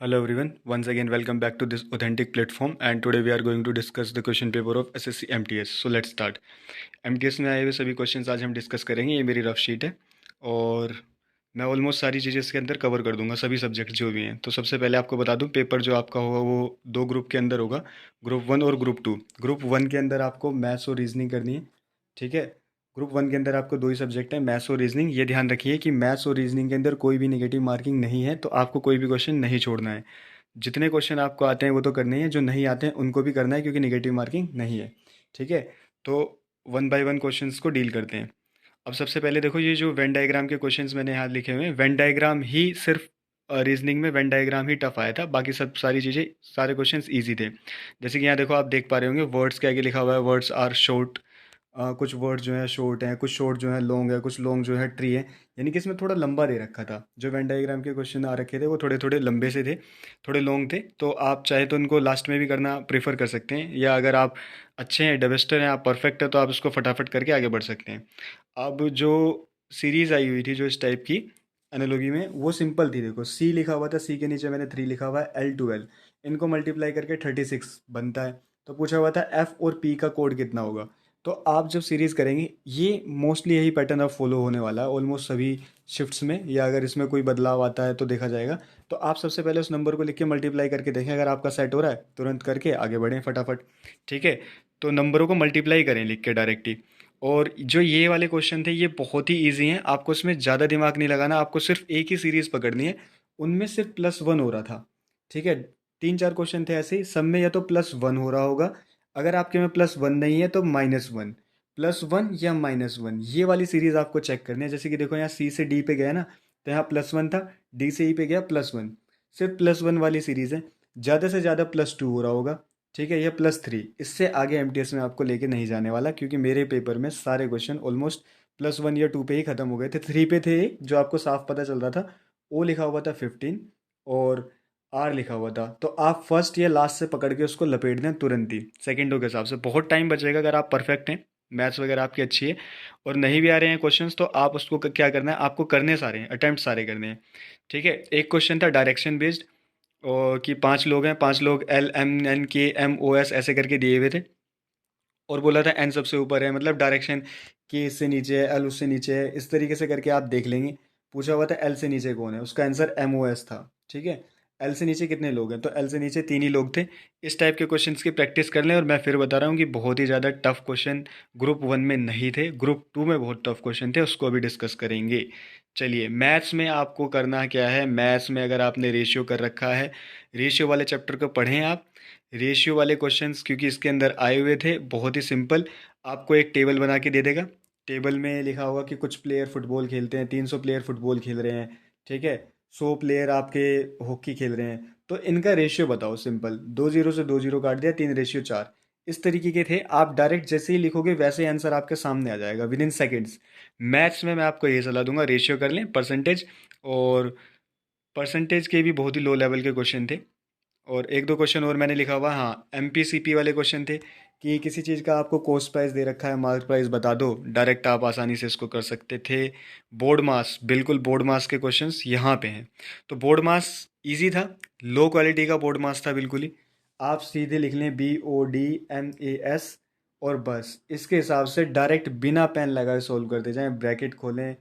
Hello everyone, once again welcome back to this authentic platform and today we are going to discuss the question paper of SSC MTS. So let's start. MTS में आए हुए सभी questions आज हम discuss करेंगे। ये मेरी rough sheet है और मैं ऑलमोस्ट सारी चीज़ें इसके अंदर कवर कर दूंगा, सभी सब्जेक्ट जो भी हैं। तो सबसे पहले आपको बता दूं, पेपर जो आपका होगा वो दो ग्रुप के अंदर होगा, ग्रुप वन और ग्रुप टू। ग्रुप वन के अंदर आपको मैथ्स और रीजनिंग करनी है, ठीक है। ग्रुप वन के अंदर आपको दो ही सब्जेक्ट है, मैथ्स और रीजनिंग। ये ध्यान रखिए कि मैथ्स और रीजनिंग के अंदर कोई भी नेगेटिव मार्किंग नहीं है, तो आपको कोई भी क्वेश्चन नहीं छोड़ना है। जितने क्वेश्चन आपको आते हैं वो तो करने हैं, जो नहीं आते हैं उनको भी करना है क्योंकि नेगेटिव मार्किंग नहीं है, ठीक है। तो वन बाय वन क्वेश्चंस को डील करते हैं। अब सबसे पहले देखो, ये जो वेन डायग्राम के क्वेश्चंस मैंने यहाँ लिखे हुए हैं, वेन डायग्राम ही सिर्फ रीजनिंग में वेन डायग्राम ही टफ आया था, बाकी सब सारी चीज़ें सारे क्वेश्चंस इजी थे। जैसे कि यहाँ देखो, आप देख पा रहे होंगे वर्ड्स के आगे लिखा हुआ है वर्ड्स आर शॉर्ट। कुछ वर्ड जो है शॉर्ट हैं, कुछ शॉर्ट जो है लॉन्ग है, कुछ लॉन्ग जो है ट्री है। यानी कि इसमें थोड़ा लंबा दे रखा था। जो वेन डायग्राम के क्वेश्चन आ रखे थे वो थोड़े थोड़े लंबे से थे, थोड़े लॉन्ग थे। तो आप चाहे तो उनको लास्ट में भी करना प्रेफर कर सकते हैं, या अगर आप अच्छे हैं, डबस्टर हैं, आप परफेक्ट है, तो आप उसको फटाफट करके आगे बढ़ सकते हैं। अब जो सीरीज़ आई हुई थी जो इस टाइप की एनालॉजी में, वो सिंपल थी। देखो सी लिखा हुआ था, सी के नीचे मैंने थ्री लिखा हुआ है, L12, इनको मल्टीप्लाई करके 36 बनता है। तो पूछा हुआ था एफ और पी का कोड कितना होगा। तो आप जब सीरीज़ करेंगे, ये मोस्टली यही पैटर्न अब फॉलो होने वाला है ऑलमोस्ट सभी शिफ्ट्स में, या अगर इसमें कोई बदलाव आता है तो देखा जाएगा। तो आप सबसे पहले उस नंबर को लिख के मल्टीप्लाई करके देखें, अगर आपका सेट हो रहा है तुरंत करके आगे बढ़ें फटाफट, ठीक है। तो नंबरों को मल्टीप्लाई करें लिख के डायरेक्ट ही। और जो ये वाले क्वेश्चन थे ये बहुत ही ईजी हैं, आपको इसमें ज़्यादा दिमाग नहीं लगाना, आपको सिर्फ एक ही सीरीज़ पकड़नी है। उनमें सिर्फ +1 हो रहा था, ठीक है। तीन चार क्वेश्चन थे ऐसे ही, सब में या तो +1 हो रहा होगा, अगर आपके में +1 नहीं है तो -1, +1 या -1, ये वाली सीरीज आपको चेक करनी है। जैसे कि देखो, यहाँ सी से डी पे गया ना, तो यहाँ +1 था, डी से ई पे गया +1, सिर्फ +1 वाली सीरीज है। ज़्यादा से ज़्यादा +2 हो रहा होगा, ठीक है, या +3। इससे आगे एमटीएस में आपको लेके नहीं जाने वाला, क्योंकि मेरे पेपर में सारे क्वेश्चन ऑलमोस्ट +1 या 2 पे ही ख़त्म हो गए थे। 3 पे थे एक जो आपको साफ पता चल रहा था, ओ लिखा हुआ था 15 और आर लिखा हुआ था। तो आप फर्स्ट या लास्ट से पकड़ के उसको लपेट दें तुरंत ही, सेकंडों के हिसाब से। बहुत टाइम बचेगा अगर आप परफेक्ट हैं, मैथ्स वगैरह आपकी अच्छी है और नहीं भी आ रहे हैं क्वेश्चंस, तो आप उसको क्या करना है, आपको करने सारे हैं, अटेम्प्ट सारे करने हैं, ठीक है। एक क्वेश्चन था डायरेक्शन बेस्ड, और कि पांच लोग हैं, पांच लोग LMNKMOS ऐसे करके दिए हुए थे, और बोला था एन सबसे ऊपर है, मतलब डायरेक्शन के इससे नीचे है, एल उससे नीचे है, इस तरीके से करके आप देख लेंगे। पूछा हुआ था एल से नीचे कौन है, उसका आंसर MOS था, ठीक है। एल से नीचे कितने लोग हैं, तो एल से नीचे तीन ही लोग थे। इस टाइप के क्वेश्चंस की प्रैक्टिस कर लें। और मैं फिर बता रहा हूँ कि बहुत ही ज़्यादा टफ क्वेश्चन ग्रुप वन में नहीं थे, ग्रुप टू में बहुत टफ क्वेश्चन थे, उसको अभी डिस्कस करेंगे। चलिए, मैथ्स में आपको करना क्या है। मैथ्स में अगर आपने रेशियो कर रखा है, रेशियो वाले चैप्टर को पढ़ें आप। रेशियो वाले क्वेश्चंस क्योंकि इसके अंदर आए हुए थे, बहुत ही सिंपल। आपको एक टेबल बना के दे देगा, टेबल में लिखा होगा कि कुछ प्लेयर फुटबॉल खेलते हैं, 300 प्लेयर फुटबॉल खेल रहे हैं, ठीक है। 100 प्लेयर आपके हॉकी खेल रहे हैं, तो इनका रेशियो बताओ। सिंपल, दो जीरो से दो जीरो काट दिया, 3:4। इस तरीके के थे। आप डायरेक्ट जैसे ही लिखोगे वैसे ही आंसर आपके सामने आ जाएगा विद इन सेकेंड्स। मैथ्स में मैं आपको ये सलाह दूंगा, रेशियो कर लें, परसेंटेज। और परसेंटेज के भी बहुत ही लो लेवल के क्वेश्चन थे। और एक दो क्वेश्चन और मैंने लिखा हुआ, हाँ, MPCP वाले क्वेश्चन थे, कि किसी चीज़ का आपको कॉस्ट प्राइस दे रखा है, मार्क प्राइस बता दो, डायरेक्ट आप आसानी से इसको कर सकते थे। बोर्ड मास, बिल्कुल बोर्ड मास के क्वेश्चंस यहाँ पे हैं। तो बोर्ड मास इजी था, लो क्वालिटी का बोर्ड मास था बिल्कुल ही। आप सीधे लिख लें BODMAS, और बस इसके हिसाब से डायरेक्ट बिना पेन लगाए सोल्व करते जाएं। ब्रैकेट खोलें,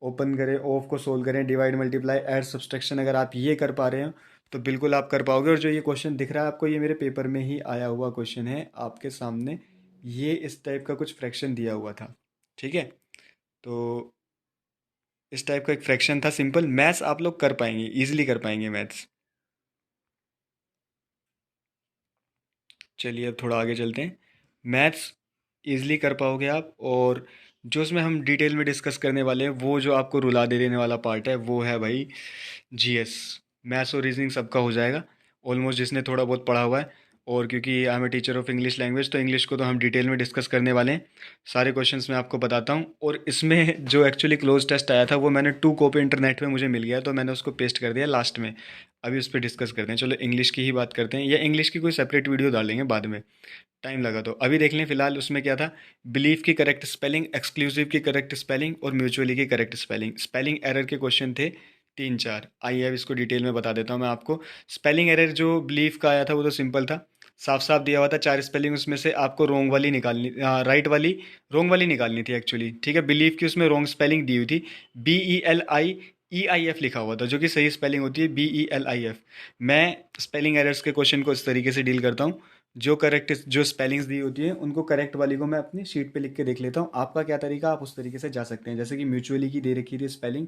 ओपन करें, ऑफ को सोल्व करें, डिवाइड मल्टीप्लाई ऐड सब्सट्रैक्शन, अगर आप ये कर पा रहे हो तो बिल्कुल आप कर पाओगे। और जो ये क्वेश्चन दिख रहा है आपको, ये मेरे पेपर में ही आया हुआ क्वेश्चन है आपके सामने। ये इस टाइप का कुछ फ्रैक्शन दिया हुआ था, ठीक है। तो इस टाइप का एक फ्रैक्शन था, सिंपल। मैथ्स आप लोग कर पाएंगे, इजीली कर पाएंगे मैथ्स। चलिए अब थोड़ा आगे चलते हैं। मैथ्स इजीली कर पाओगे आप। और जो उसमें हम डिटेल में डिस्कस करने वाले हैं, वो जो आपको रुला दे देने वाला पार्ट है, वो है भाई GS। मैथ्स और रीजनिंग सबका हो जाएगा ऑलमोस्ट, जिसने थोड़ा बहुत पढ़ा हुआ है। और क्योंकि I am a teacher of English language, तो इंग्लिश को तो हम डिटेल में डिस्कस करने वाले हैं। सारे क्वेश्चंस मैं आपको बताता हूँ। और इसमें जो एक्चुअली क्लोज टेस्ट आया था, वो मैंने 2 कॉपी इंटरनेट में मुझे मिल गया, तो मैंने उसको पेस्ट कर दिया लास्ट में। अभी उस पर डिस्कस करते हैं। चलो इंग्लिश की ही बात करते हैं, या इंग्लिश की कोई सेपरेट वीडियो डालेंगे बाद में, टाइम लगा तो। अभी देख लें फिलहाल उसमें क्या था। बिलीफ की करेक्ट स्पेलिंग, एक्सक्लूसिव की करेक्ट स्पेलिंग और म्यूचुअली की करेक्ट स्पेलिंग। स्पेलिंग एरर के क्वेश्चन थे तीन चार, आइए अब इसको डिटेल में बता देता हूँ मैं आपको। स्पेलिंग एरर जो बिलीव का आया था वो तो सिंपल था, साफ साफ दिया हुआ था चार स्पेलिंग, उसमें से आपको रोंग वाली निकालनी, राइट वाली, रोंग वाली निकालनी थी एक्चुअली, ठीक है। बिलीव की उसमें रोंग स्पेलिंग दी हुई थी, BELIEIF लिखा हुआ था, जो कि सही स्पेलिंग होती है BELIF। मैं स्पेलिंग एरर्स के क्वेश्चन को इस तरीके से डील करता हूँ, जो करेक्ट जो स्पेलिंग्स दी होती हैं उनको करेक्ट वाली को मैं अपनी शीट पे लिख के देख लेता हूँ। आपका क्या तरीका, आप उस तरीके से जा सकते हैं। जैसे कि म्यूचुअली की दे रखी थी स्पेलिंग,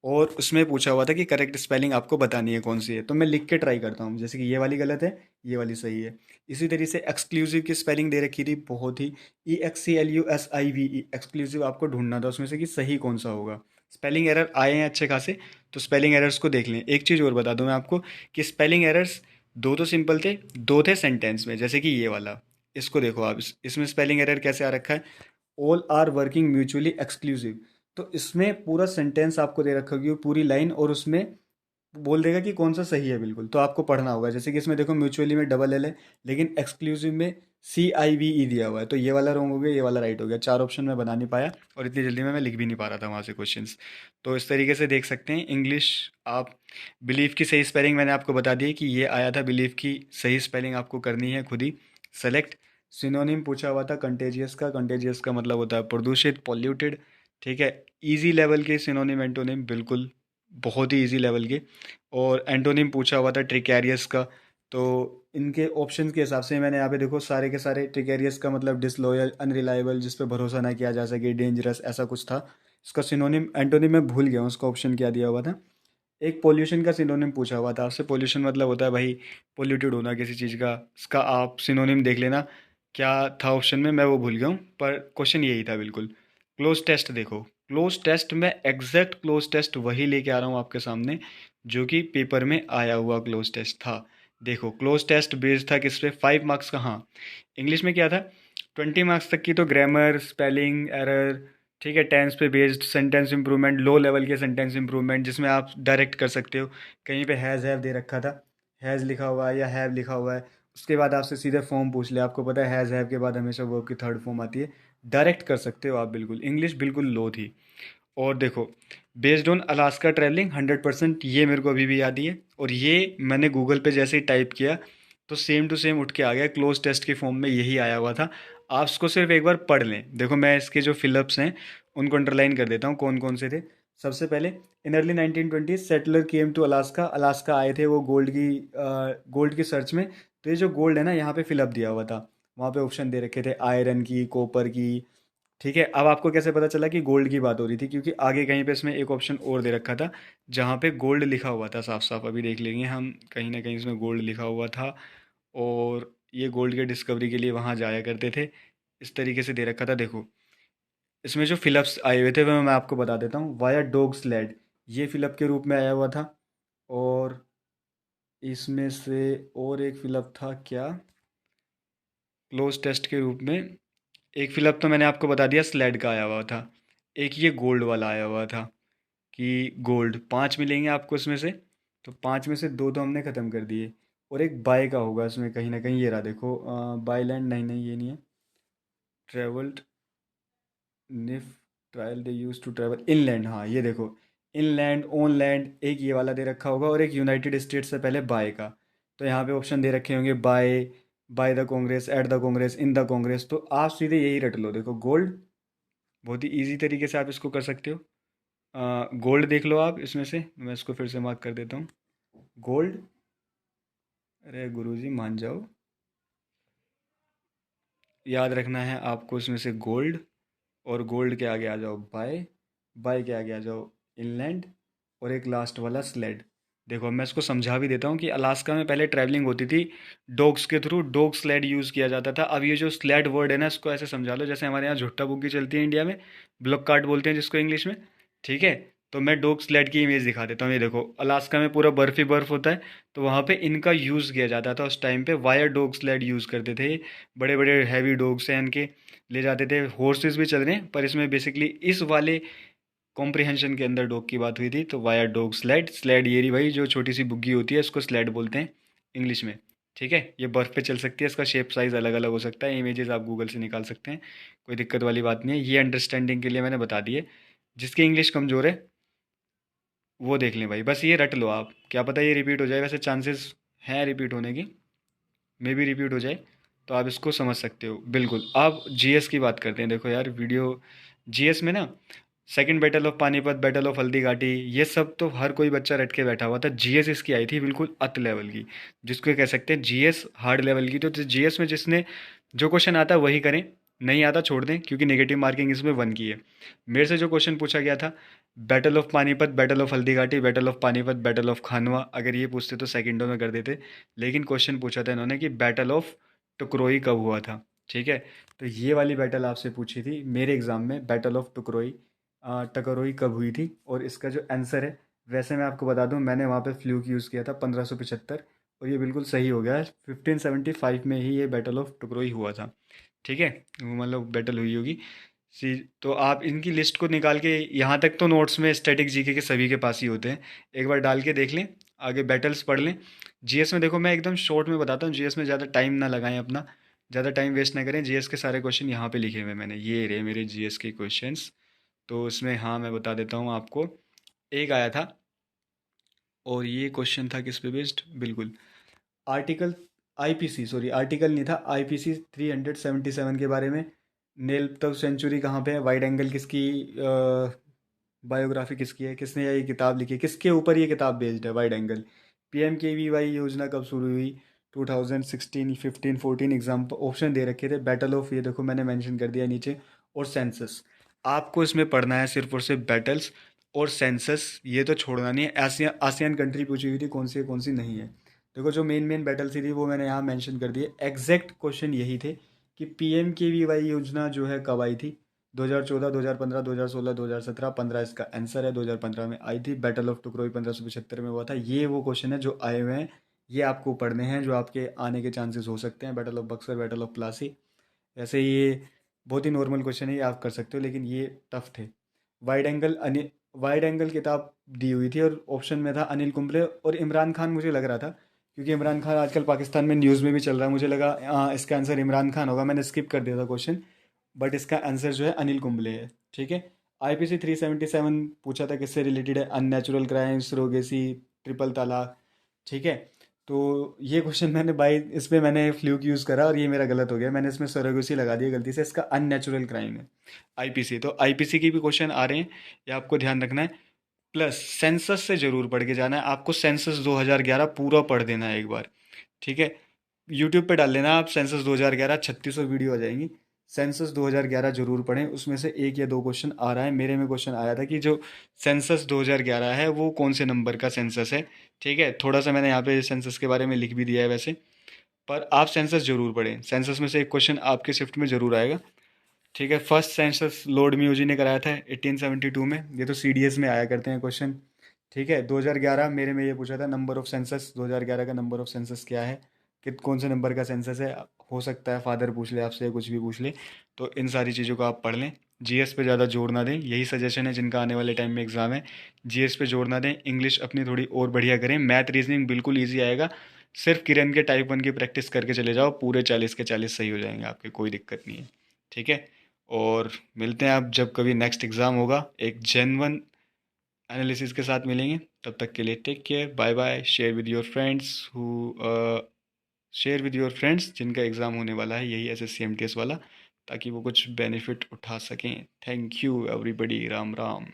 और उसमें पूछा हुआ था कि करेक्ट स्पेलिंग आपको बतानी है कौन सी है, तो मैं लिख के ट्राई करता हूँ, जैसे कि ये वाली गलत है, ये वाली सही है। इसी तरीके से एक्सक्लूसिव की स्पेलिंग दे रखी थी बहुत ही, EXCLUSIVE, एक्सक्लूसिव आपको ढूंढना था उसमें से कि सही कौन सा होगा। स्पेलिंग एरर आए हैं अच्छे खासे, तो स्पेलिंग एरर्स को देख लें। एक चीज़ और बता दूं मैं आपको कि स्पेलिंग एरर्स दो तो सिंपल थे, दो थे सेंटेंस में, जैसे कि ये वाला, इसको देखो आप, इसमें स्पेलिंग एरर कैसे आ रखा है, all are working mutually exclusive. तो इसमें पूरा सेंटेंस आपको दे रखा होगी, पूरी लाइन, और उसमें बोल देगा कि कौन सा सही है बिल्कुल, तो आपको पढ़ना होगा। जैसे कि इसमें देखो म्यूचुअली में डबल एल है, लेकिन एक्सक्लूसिव में CIVE दिया हुआ है, तो ये वाला रॉन्ग हो गया, ये वाला राइट हो गया। चार ऑप्शन मैं बना नहीं पाया, और इतनी जल्दी में मैं लिख भी नहीं पा रहा था वहाँ से क्वेश्चंस। तो इस तरीके से देख सकते हैं इंग्लिश आप। बिलीव की सही स्पेलिंग मैंने आपको बता दी कि ये आया था, बिलीव की सही स्पेलिंग आपको करनी है खुद ही सेलेक्ट। सिनोनिम पूछा हुआ था कंटेजियस का, कंटेजियस का मतलब होता है प्रदूषित, पॉल्यूटेड, ठीक है। इजी लेवल के सिनोनिम एंटोनिम, बिल्कुल बहुत ही इजी लेवल के। और एंटोनिम पूछा हुआ था ट्रिकैरियस का, तो इनके ऑप्शन के हिसाब से मैंने यहाँ पे देखो सारे के सारे, ट्रिकैरियस का मतलब डिसलॉयल, अनरिलायबल, जिस पे भरोसा ना किया जा सके, डेंजरस, ऐसा कुछ था। इसका सिनोनिम एंटोनिम मैं भूल गया हूँ, उसका ऑप्शन क्या दिया हुआ था। एक पोल्यूशन का सिनोनिम पूछा हुआ था आपसे, पोल्यूशन मतलब होता है भाई पोल्यूटेड होना किसी चीज़ का, इसका आप सिनोनिम देख लेना क्या था ऑप्शन में, मैं वो भूल गया हूँ, पर क्वेश्चन यही था बिल्कुल। क्लोज टेस्ट देखो, क्लोज टेस्ट में एग्जैक्ट क्लोज टेस्ट वही लेके आ रहा हूँ आपके सामने जो कि पेपर में आया हुआ क्लोज टेस्ट था। देखो क्लोज टेस्ट बेस्ड था किस पे, 5 मार्क्स का, हाँ। इंग्लिश में क्या था, 20 मार्क्स तक की तो ग्रामर, स्पेलिंग एरर, ठीक है, टेंस पे based, sentence improvement, low level के सेंटेंस इंप्रूवमेंट जिसमें आप डायरेक्ट कर सकते हो। कहीं पे हैज़ दे रखा था, हैज़ लिखा हुआ है या हैव लिखा हुआ है, उसके बाद आपसे सीधे फॉर्म पूछ ले, आपको पता है हैज़ हैव के बाद हमेशा वर्ब की थर्ड फॉर्म आती है, डायरेक्ट कर सकते हो आप बिल्कुल। इंग्लिश बिल्कुल लो थी। और देखो बेस्ड ऑन अलास्का ट्रैवलिंग 100%, ये मेरे को अभी भी याद ही है, और ये मैंने गूगल पे जैसे ही टाइप किया तो सेम टू सेम उठ के आ गया, क्लोज टेस्ट के फॉर्म में यही आया हुआ था। आप इसको सिर्फ एक बार पढ़ लें। देखो मैं इसके जो फिलअप्स हैं उनको अंडरलाइन कर देता हूँ कौन कौन से थे। सबसे पहले, in early 1920 settler came to Alaska, Alaska आए थे वो गोल्ड की सर्च में। तो ये जो गोल्ड है ना, यहाँ पे फिलअप दिया हुआ था, वहाँ पे ऑप्शन दे रखे थे आयरन की, कॉपर की, ठीक है। अब आपको कैसे पता चला कि गोल्ड की बात हो रही थी, क्योंकि आगे कहीं पे इसमें एक ऑप्शन और दे रखा था जहाँ पे गोल्ड लिखा हुआ था साफ साफ, अभी देख लेंगे हम, कहीं ना कहीं इसमें गोल्ड लिखा हुआ था, और ये गोल्ड के डिस्कवरी के लिए वहाँ जाया करते थे, इस तरीके से दे रखा था। देखो इसमें जो फिलअप्स आए हुए थे वो मैं आपको बता देता हूँ। वाया डॉग स्लेड, ये फिलअप के रूप में आया हुआ था। और इसमें से और एक फिलअप था क्या, क्लोज टेस्ट के रूप में, एक फिलअप तो मैंने आपको बता दिया स्लेड का आया हुआ था। एक ये गोल्ड वाला आया हुआ था कि गोल्ड, पांच मिलेंगे आपको इसमें से, तो पांच में से दो तो हमने ख़त्म कर दिए। और एक बाय का होगा इसमें कहीं ना कहीं, ये रहा देखो, बाय लैंड, नहीं नहीं ये नहीं है, ट्रेवल्ड, निफ, trail they used to travel inland, हाँ ये देखो, इनलैंड, ऑन लैंड, एक ये वाला दे रखा होगा, और एक यूनाइटेड स्टेट्स से पहले बाय का। तो यहाँ पे ऑप्शन दे रखे होंगे by, by the Congress, at the Congress, in the Congress, तो आप सीधे यही रट लो। देखो गोल्ड, बहुत ही इजी तरीके से आप इसको कर सकते हो। गोल्ड देख लो आप इसमें से, मैं इसको फिर से मार्क कर देता हूँ, गोल्ड, अरे गुरुजी मान जाओ, याद रखना है आपको इसमें से गोल्ड, और गोल्ड के आगे आ जाओ बाय, बाय के आगे आ जाओ इनलैंड, और एक लास्ट वाला स्लेड। देखो अब मैं इसको समझा भी देता हूँ कि अलास्का में पहले ट्रैवलिंग होती थी डॉग्स के थ्रू, डॉग स्लेड यूज़ किया जाता था। अब ये जो स्लेड वर्ड है ना, इसको ऐसे समझा लो जैसे हमारे यहाँ झुट्टा बुग्गी चलती है इंडिया में, ब्लॉक कार्ट बोलते हैं जिसको इंग्लिश में, ठीक है। तो मैं डॉग स्लेड की इमेज दिखा देता हूँ, ये देखो अलास्का में पूरा बर्फ ही बर्फ होता है, तो वहाँ पे इनका यूज़ किया जाता था उस टाइम पे, वायर डॉग स्लेड यूज़ करते थे। बड़े बड़े हैवी डॉग्स हैं इनके, ले जाते थे। हॉर्सेस भी चल रहे हैं, पर इसमें बेसिकली इस वाले कॉम्प्रिहेंशन के अंदर डॉग की बात हुई थी, तो वाया डॉग स्लेड, स्लेड ये रही भाई जो छोटी सी बुग्गी होती है, इसको स्लेड बोलते हैं इंग्लिश में, ठीक है। ये बर्फ़ पे चल सकती है, इसका शेप साइज़ अलग अलग हो सकता है, इमेजेस आप गूगल से निकाल सकते हैं, कोई दिक्कत वाली बात नहीं है। ये अंडरस्टैंडिंग के लिए मैंने बता दिए, जिसकी इंग्लिश कमज़ोर है वो देख लें भाई, बस ये रट लो आप, क्या पता ये रिपीट हो जाए, वैसे चांसेस हैं रिपीट होने की, मे भी रिपीट हो जाए, तो आप इसको समझ सकते हो बिल्कुल। आप जीएस की बात करते हैं, देखो यार वीडियो, जीएस में ना second battle of Panipat, battle of Haldi घाटी, ये सब तो हर कोई बच्चा रट के बैठा हुआ था। जीएस इसकी आई थी बिल्कुल अत लेवल की, जिसको कह सकते हैं जीएस हार्ड लेवल की। तो जीएस में जिसने जो क्वेश्चन आता है वही करें, नहीं आता छोड़ दें, क्योंकि नेगेटिव मार्किंग इसमें 1 की है। मेरे से जो क्वेश्चन पूछा गया था, battle of Panipat, battle of Haldi Ghati, battle of Panipat, battle of Khanwa, अगर ये पूछते तो सेकंडों में कर देते। लेकिन क्वेश्चन पूछा था इन्होंने कि बैटल ऑफ टुकरोई कब हुआ था। ठीक है, तो ये वाली बैटल आपसे पूछी थी मेरे एग्जाम में, बैटल ऑफ टुकरोई, टकरोई कब हुई थी। और इसका जो आंसर है, वैसे मैं आपको बता दूं, मैंने वहाँ पे फ्लूक यूज़ किया था 1575, और ये बिल्कुल सही हो गया है। 1575 में ही ये बैटल ऑफ टुकरोई हुआ था। ठीक है, मतलब बैटल हुई होगी। सी, तो आप इनकी लिस्ट को निकाल के, यहाँ तक तो नोट्स में स्टैटिक जीके के सभी के पास ही होते हैं, एक बार डाल के देख लें, आगे बैटल्स पढ़ लें। जीएस में देखो मैं एकदम शॉर्ट में बताता हूँ, जीएस में ज़्यादा टाइम ना लगाएं अपना, ज़्यादा टाइम वेस्ट ना करें। जीएस के सारे क्वेश्चन यहाँ पे लिखे हुए हैं मैंने, ये रहे मेरे जीएस के क्वेश्चंस। तो उसमें हाँ मैं बता देता हूँ आपको, एक आया था, और ये क्वेश्चन था किस पे बेस्ड, बिल्कुल आर्टिकल, आईपीसी, सॉरी आर्टिकल नहीं था, आईपीसी 377 के बारे में। नेल तक सेंचुरी कहाँ पे है, वाइड एंगल किसकी बायोग्राफी किसकी है, किसने ये किताब लिखी है, किसके ऊपर ये किताब बेस्ड है, वाइड एंगल। पीएमकेवीवाई योजना कब शुरू हुई, 2016, 15, 14, एग्जाम ऑप्शन दे रखे थे। बैटल ऑफ, ये देखो मैंने मेंशन कर दिया नीचे, और सेंसस। आपको इसमें पढ़ना है सिर्फ और सिर्फ बैटल्स और सेंसस, ये तो छोड़ना नहीं है। आसियान आसियान कंट्री पूछी हुई थी कौन सी नहीं है। देखो जो मेन मेन बैटल्स थी वो मैंने यहाँ मेंशन कर दिए। एग्जैक्ट क्वेश्चन यही थे कि पीएमकेवीवाई योजना जो है कब आई थी, 2014, 2015, 2016, 2017, 15 इसका आंसर है। 2015 में आई थी। बैटल ऑफ टुकरोई 1575 में हुआ था। ये वो क्वेश्चन है जो आए हुए हैं, ये आपको पढ़ने हैं, जो आपके आने के चांसेस हो सकते हैं। Battle of Buxar, battle of Plassey, ऐसे ये बहुत ही नॉर्मल क्वेश्चन है, ये आप कर सकते हो, लेकिन ये टफ थे। वाइड एंगल वाइड एंगल किताब दी हुई थी, और ऑप्शन में था अनिल कुंबले और इमरान खान, मुझे लग रहा था, क्योंकि इमरान खान आजकल पाकिस्तान में न्यूज़ में भी चल रहा है, मुझे लगा इसका आंसर इमरान खान होगा, मैंने स्किप कर दिया था क्वेश्चन। बट इसका आंसर जो है अनिल कुंबले है। ठीक है, आईपीसी 377 पूछा था किससे रिलेटेड है, अननेचुरल क्राइम्स, रोगेसी, ट्रिपल तलाक। ठीक है, तो ये क्वेश्चन मैंने बाई इस पे मैंने फ्लूक यूज़ करा, और ये मेरा गलत हो गया, मैंने इसमें सरोगेसी लगा दिया गलती से, इसका अननेचुरल क्राइम है आईपीसी। तो आईपीसी की भी क्वेश्चन आ रहे हैं, ये आपको ध्यान रखना है। प्लस सेंसस से जरूर पढ़ के जाना है आपको, सेंसस 2011 पूरा पढ़ देना है एक बार। ठीक है, यूट्यूब पे डाल लेना आप सेंसस 2011, 3600 वीडियो आ जाएंगी। सेंसस 2011 जरूर पढ़ें, उसमें से एक या दो क्वेश्चन आ रहा है। मेरे में क्वेश्चन आया था कि जो सेंसस 2011 है वो कौन से नंबर का सेंसस है। ठीक है, थोड़ा सा मैंने यहाँ पे सेंसस के बारे में लिख भी दिया है वैसे, पर आप सेंसस जरूर पढ़ें, सेंसस में से एक क्वेश्चन आपके शिफ्ट में जरूर आएगा। ठीक है, फर्स्ट सेंसस लॉर्ड म्यूजी ने कराया था 1872 में, ये तो सीडीएस में आया करते हैं क्वेश्चन। ठीक है, 2011 मेरे में ये पूछा था नंबर ऑफ सेंसस, 2011 का नंबर ऑफ सेंसस क्या है, कि कौन से नंबर का सेंसस है। हो सकता है फादर पूछ ले आपसे या कुछ भी पूछ ले, तो इन सारी चीज़ों को आप पढ़ लें। जीएस पे ज़्यादा जोर ना दें, यही सजेशन है जिनका आने वाले टाइम में एग्जाम है। जीएस पे जोर ना दें, इंग्लिश अपनी थोड़ी और बढ़िया करें, मैथ रीजनिंग बिल्कुल ईजी आएगा। सिर्फ किरण के टाइप 1 की प्रैक्टिस करके चले जाओ, पूरे 40 के 40 सही हो जाएंगे आपके, कोई दिक्कत नहीं है। ठीक है, और मिलते हैं आप जब कभी नेक्स्ट एग्ज़ाम होगा, एक जेन्युइन एनालिसिस के साथ मिलेंगे। तब तक के लिए take care, bye bye. Share with your friends जिनका एग्ज़ाम होने वाला है यही एसएससी एमटीएस वाला, ताकि वो कुछ बेनिफिट उठा सकें। Thank you everybody, Ram Ram.